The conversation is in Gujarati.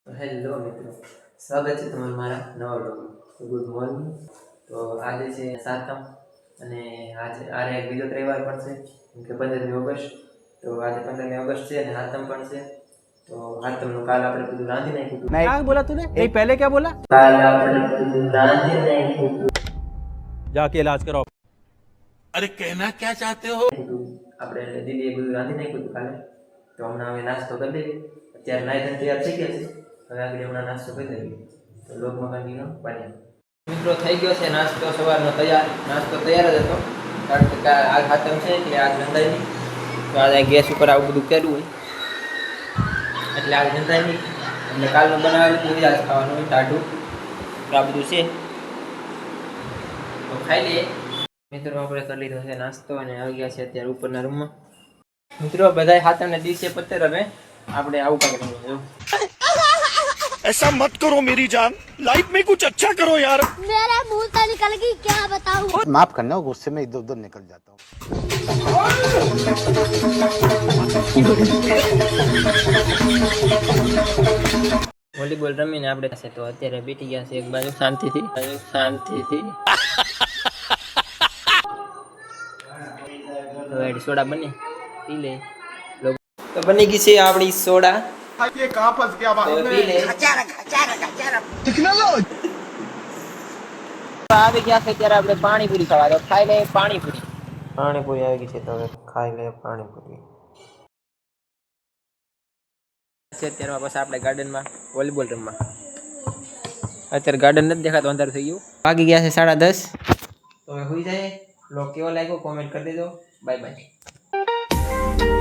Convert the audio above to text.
તો હેલો મિત્રો, સ્વાગત છે તમારું મારા નવા બ્લોગમાં. તો ગુડ મોર્નિંગ. તો આજે છે સાતમ અને આજે આરે એક બીજો તહેવાર પણ છે, કેમ કે 15મી ઓગસ્ટ. તો આજે 15મી ઓગસ્ટ છે અને સાતમ પણ છે. તો સાતમનું કાલ આપણે બધું રાંધી નાખ્યું. क्या बोला तूने? नहीं पहले क्या बोला? કાલ આપણે બધું રાંધી નાખ્યું. जाके इलाज कराओ. अरे कहना क्या चाहते हो? આપણે એટલે દીદીએ બધું રાંધી નાખ્યું હતું કાલે. તો હમણાં હવે નાસ્તો કરી દઈએ. અત્યારે નાઈ ધોઈને તૈયાર થઈ ગયા છે. હવે આગળ હમણાં નાસ્તો કરી દઈએ. તો લોકમાં કંટીન્યુ બને. મિત્રો થઈ ગયો છે નાસ્તો સવારનો તૈયાર. નાસ્તો તૈયાર જ હતો, કારણ કે આજ ખાતમ છે એટલે આજ રંધાય નહીં. તો આજે ગેસ ઉપર આવું બધું કર્યું હોય એટલે આજ રંધાય નહીં. એટલે કાલનું બનાવેલું બધું આજ ખાવાનું હોય ટાઢું. તો આ બધું છે, તો ખાઈ લઈએ. મિત્રો આપણે કરી લીધો છે નાસ્તો અને આવી ગયા છે અત્યારે ઉપરના રૂમમાં. મિત્રો બધા હાથમને દિવસે પત્તર હવે આપણે આવું કાંઈ કરવું. ऐसा मत करो मेरी जान, लाइफ में कुछ अच्छा करो यार. मेरे मुंह से निकल गई, क्या बताऊं. माफ करना, गुस्से में इधर उधर निकल जाता हूँ. વોલીબોલ રમીને આપણે છે તો અત્યારે બેઠી ગયા છે એક બાજુ શાંતિથી. તો એડી સોડા બની પી લે. તો બની ગઈ છે આપણી સોડા. ये कहाँ फंस गया भाई પી લે. આવી ગયા છે ત્યારે આપણે પાણીપુરી ખાવા. તો ખાઈ લે પાણીપુરી. પાણીપુરી આવી ગઈ છે તો હવે ખાઈ લે પાણીપુરી. અત્યારે પાછા આપણે ગાર્ડનમાં વોલીબોલ રમવા. અત્યારે ગાર્ડન નથી દેખાતું, અંધારું થઈ ગયું. વાગી ગયા છે 10:30. તો હવે સુઈ જાય. બ્લોગ કેવો લાગ્યો કોમેન્ટ કરી દેજો. Bye bye.